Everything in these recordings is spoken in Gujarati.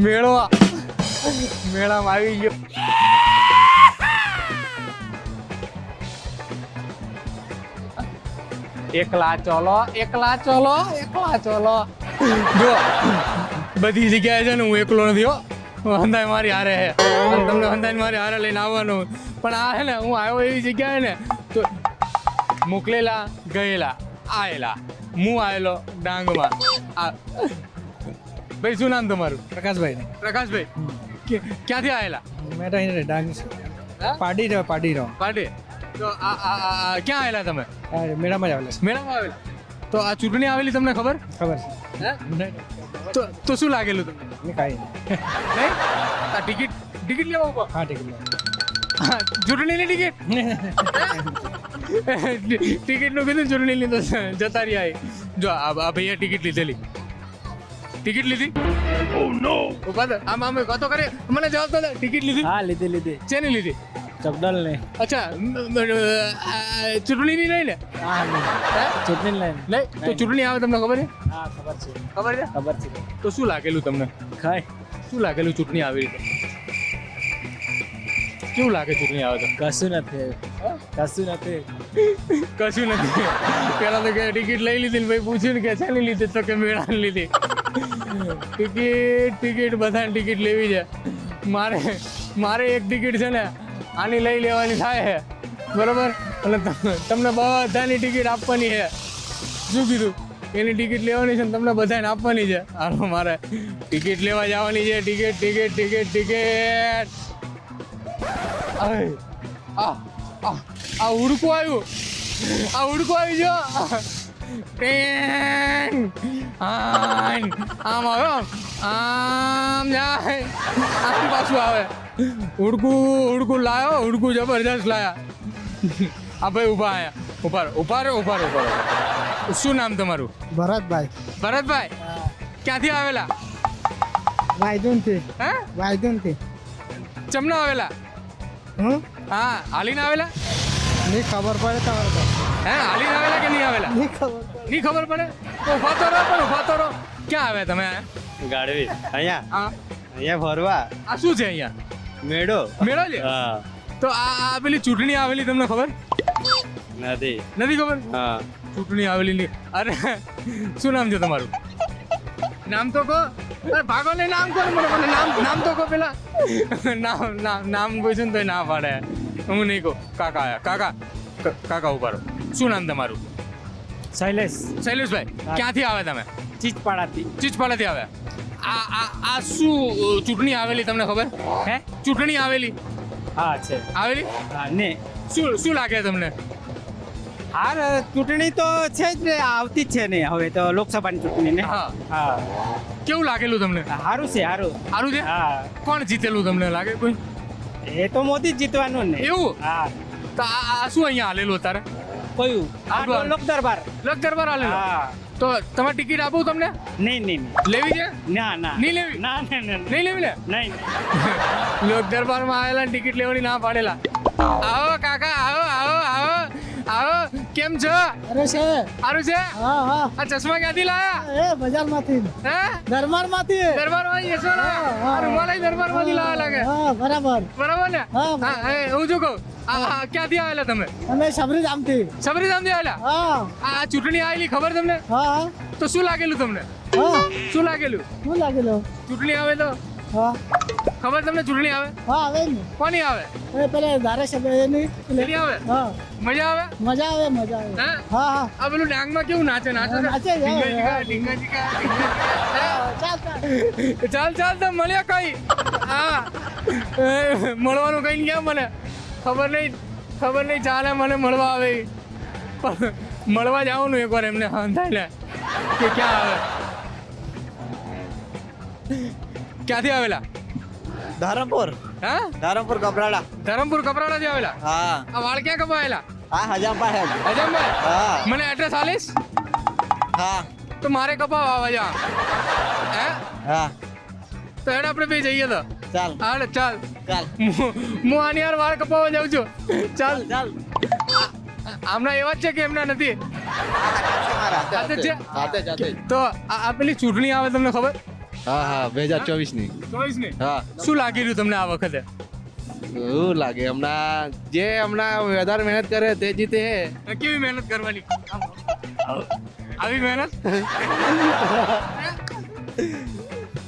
મેળામાં આવી ગયો. એકલા ચલો. જો બધી જગ્યાએ છે ને હું એકલો નથી હો. હંધાઈ મારી હારે હે અને તમને હંધાઈ મારી હારે લઈને આવવાનું. પણ આ હે ને હું આવ્યો એવી જગ્યાએ ને તો મોકલેલા ગયેલા આયેલા હું આવેલો ડાંગમાં. ભાઈ શું નામ તમારું? પ્રકાશભાઈ પ્રકાશભાઈ. ક્યાંથી આવેલા? મેં તો અહીં ડાંગ પાડી રહ્યો પાટે. તો આ ક્યાં આવેલા તમે? મેળામાં જ આવેલા મેળામાં આવેલા. તો આ ચૂંટણી આવેલી તમને ખબર ખબર હે? તો શું લાગેલું તમને? છે કાંઈ નહીં? આ ટિકિટ લેવા ઉભા? હા ટિકિટ ચૂંટણીની ટિકિટ ટિકિટનું કીધું ચૂંટણીની તો જતા રહ્યા. જો આ ભાઈએ ટિકિટ લીધેલી. ટિકિટ લીધી? આમ વાતો કરે મને જવાબ તો ટિકિટ લીધી? હા લીધી શેની લીધી? ચબડલ ને અચ્છા ચૂંટણીની નહીં ને? હા ચૂંટણી લાઈન નહીં તો ચૂંટણી આવે તમને ખબર છે? હા ખબર છે. તો શું લાગેલું તમને? ખાય શું લાગેલું ચૂંટણી આવી રીતે? કેવું લાગે ચૂંટણી આવે તો? કશું નથી કશું નથી. પેલા તો કે ટિકિટ લઈ લીધી ને ભાઈ પૂછ્યું ને કે શેની લીધી તો કે મેળાની લીધી. ટિકિટ બધાને ટિકિટ લેવી છે. મારે એક ટિકિટ છે ને આની લઈ લેવાની થાય છે બરોબર. અને તમને બધાની ટિકિટ આપવાની છે. શું કીધું? એની ટિકિટ લેવાની છે ને તમને બધાને આપવાની છે. હાલો મારે ટિકિટ લેવા જવાની છે. ટિકિટ આ ઉડકું આવ્યું જો. આમ આવ્યો આમ જાય આમ પાછું આવે. ઉડકું લાયો. ઉડકું જબરજસ્ત લાયા. આ ભાઈ ઉભા આયા. ઉભા રહો. શું નામ તમારું? ભરતભાઈ. ક્યાંથી આવેલા? વાયદુનથી હે? ચમના આવેલા? હા હાલીને આવેલા? નહીં ખબર પડે તમારે તો હે હાલીને આવેલા કે નહીં આવેલા? નહીં ખબર પડે તો ઉભા તો રહો. ક્યાં આવ્યા તમે? ગાડવી અહીંયા હા ફરવા. આ શું છે અહીંયા? મેળો છે? હા તો આ પેલી ચૂંટણી આવેલી તમને ખબર નથી ખબર? હા ચૂંટણી આવેલી નહીં. અરે શું નામ છે તમારું? નામ તો કહો. અરે ભાગો ને નામ કહો. મને નામ તો કહો પેલા. નામ પૂછ્યું ને તો ના પાડે. હું નહીં કહું. કાકા આયા. કાકા ઉભા રહો. શું નામ તમારું? શૈલેષભાઈ. ક્યાંથી આવે તમે? ચીચપાડાથી આવ્યા. આ શું ચૂંટણી આવેલી તમને ખબર હે? ચૂંટણી આવેલી હા છે આવેલી હા ને શું લાગે તમને? હાર ચૂંટણી તો છે જ ને આવતી જ છે ને હવે તો લોકસભાની ચૂંટણી ને હા કેવું લાગેલું તમને? સારું છે. હા કોણ જીતેલું તમને લાગે? કોઈ એ તો મોદી જ જીતવાનું ને એવું? હા તો આ શું અહીંયા હાલેલું અત્યારે? કયું આ લોક દરબાર હાલેલું. હા તો તમારે ટિકિટ આપું તમને? નહીં લેવી છે? ના નહીં લેવી? નહીં લેવી ને? નહીં લોક દરબારમાં આવેલા ને ટિકિટ લેવાની ના પાડેલા. આવો કાકા આવો. કેમ છો? સારું છે? આ ચશ્મા ક્યાંથી લાયા? બજારમાંથી હે? દરબારમાંથી દરબારમાંથી જશો ને? આ રૂમાલ દરબારમાંથી લાયા લાગે. બરાબર ને? હા હું શું કહું ક્યાંથી આવેલા તમે? અમે સબરીધામથી આવેલા? આ ચૂંટણી આવેલી ખબર તમને? તો શું લાગેલું તમને? શું લાગેલું? ચૂંટણી આવે તો ખબર તમને? ચૂંટણી આવે આવે ને કોની આવે? પેલા ધારાસભ્ય એની એની આવે? મજા આવે? હે? આ પેલું ડાંગમાં કેવું નાચે ચાલ તો મળ્યા કઈ? હા મળવાનું કઈ ક્યાં મને ખબર નહીં ચાલે. મને મળવા આવે પણ મળવા જવાનું એકવાર એમને થાય ને કે ક્યાં આવે. ક્યાંથી આવેલા? ધરમપુર કપરાડાથી આવેલા? હા આ વાળ ક્યાં કપાયેલા? હજામભાઈ મને એડ્રેસ આલીશ? હા તો મારે કપાવ આવા જા. હે? હા તો હેડ આપણે બે જઈએ તો. ચાલ હું આની યાર વાળ કપાવવા જાઉં છું. ચાલ આમના એવા જ છે કે એમના નથી? તો આ પેલી ચૂંટણી આવે તમને ખબર? હા હા 2024 ની 24 ને હા શું લાગી રહ્યું તમને આ વખતે એવું લાગે હમણાં જે હમણાં વધારે મહેનત કરે તે જીતે હે કેવી મહેનત કરવાની આવી મહેનત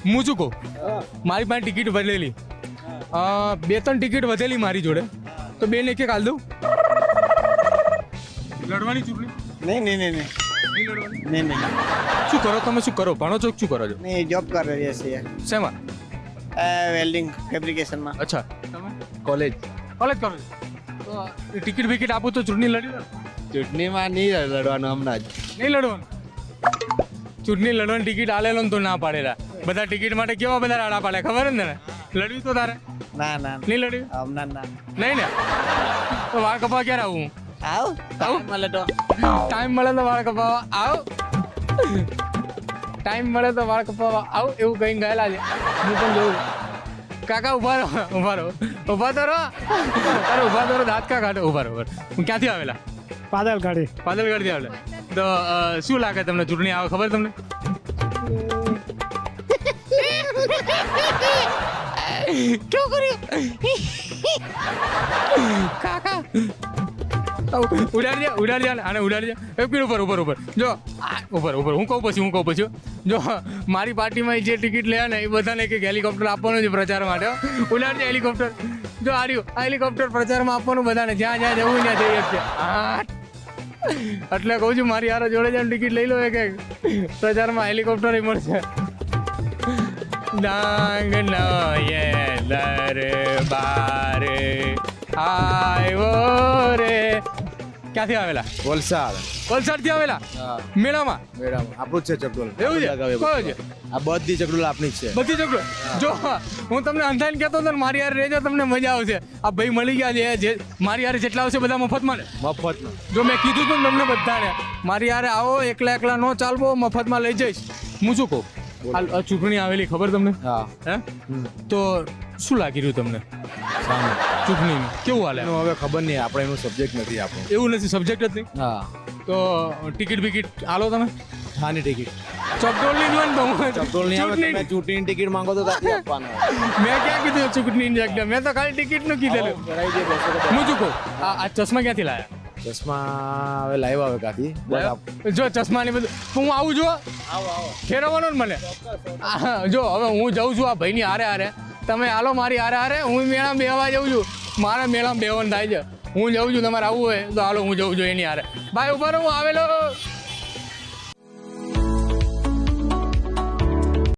હું શું કહું મારી પાસે ટિકિટ વધેલી 2-3 ટિકિટ વધેલી મારી જોડે તો બેન એક હાલ દઉં લડવાની ચૂંટણી નહીં નહીં નહીં નહીં લડવાની નહીં નહીં શું કરો તમે શું કરો ભણો છો કે શું કરો છો નહીં જોબ કરી રહ્યા છીએ શેમાં વેલ્ડિંગ ફેબ્રિકેશનમાં અચ્છા તમે કોલેજ કોલેજ કરો છો તો ટિકિટ વિકિટ આપું તો ચૂંટણી લડી લો ચૂંટણીમાં નહીં લડવાનું હમણાં જ નહીં લડવાનું ચૂંટણી લડવાની ટિકિટ આલેલો ને તો ના પાડેલા બધા ટિકિટ માટે કેવા બધા રાડા પાડે ખબર જ ને લડવી તો તારે ના ના નહીં લડવી હમણાં ના નહીં ને તો વાળ કપાવા ક્યારે આવું આવ આવું? મળે તો ટાઈમ મળે તો વાળ કપાવા આવ ટાઈમ મળે તો વાળ કપાવા આવ એવું કહીને ગયેલા છે હું પણ જોઉં કાકા ઉભા રહો ઉભા રહો ઉભા તો રહો અરે ઉભા તો રહો દાંત કા કાઢો ઉભા રહો હું ક્યાંથી આવેલા પાદલગાડી પાદલગઢથી આવેલા તો શું લાગે તમને ચૂંટણી આવે ખબર તમને ક્યાં કર્યું કાકા ઉડાડી દે આને ઉડાડી દે એક મિનિટ ઉપર જો ઉપર હું કહું પછી જો મારી પાર્ટીમાં જે ટિકિટ લે ને એ બધાને એક હેલિકોપ્ટર આપવાનું છે પ્રચાર માટે ઉડાડી દે હેલિકોપ્ટર જો આ હેલિકોપ્ટર પ્રચારમાં આપવાનું બધાને જ્યાં જ્યાં જવું ત્યાં જઈ શકશે એટલે કહું છું મારી યાર જોડે જઈને ટિકિટ લઈ લો એક પ્રચારમાં હેલિકોપ્ટર મળશે ડાંગ નો યે દરબારે આવ્યો રે ક્યાંથી આવેલા વલસાડથી આવેલા મેળામાં આપણું જ છે ચકડોલ એવું છે કયો છે આ બધી ચકડોલ આપણી જ છે બધી ચકડો જો હું તમને અંધાઈને કહેતો હતો ને મારી યાર રહેજો તમને મજા આવશે આ ભાઈ મળી ગયા છે જે મારી યાર જેટલા આવશે બધા મફતમાં ને મફતમાં જો મેં કીધું હતું ને તમને બધાને મારી યારે આવો એકલા નો ચાલવો મફતમાં લઈ જઈશ હું શું કહું આ ચૂંટણી આવેલી ખબર તમને હા હે તો શું લાગી રહ્યું તમને સામે ચૂંટણીનું કેવું હાલે એનું હવે ખબર નહીં આપણે એનું સબ્જેક્ટ નથી આપણો એવું નથી સબ્જેક્ટ જ નહીં હા તો ટિકિટ બિકિટ આલો તમે હાની ટિકિટ ચકડોળની જોઈને તો હું ચકડોલ નહીં આવે ચૂંટણી- તમે ચૂંટણીની ટિકિટ માંગો તો ત્યાંથી આપવાનો મેં ક્યાં કીધું ચૂંટણીની જગ્યા મેં તો ખાલી ટિકિટનું કીધેલું કરાવી દે બસો હું શું કહું આ ચશ્મા ક્યાંથી લાયા ચશ્મા હવે લાવ્યો આવે કાથી જો ચશ્માની બધું હું આવું જો ફેરવવાનો ને મને જો હવે હું જઉં છું આ ભાઈની હારે તમે હાલો મારી હારે હું મેળામાં બેહવા જઉં છું મારે મેળામાં બેહવાનું થાય છે હું જઉં છું તમારે આવવું હોય તો હાલો હું જઉં છું એની હારે ભાઈ ઉભા રહો હું આવેલો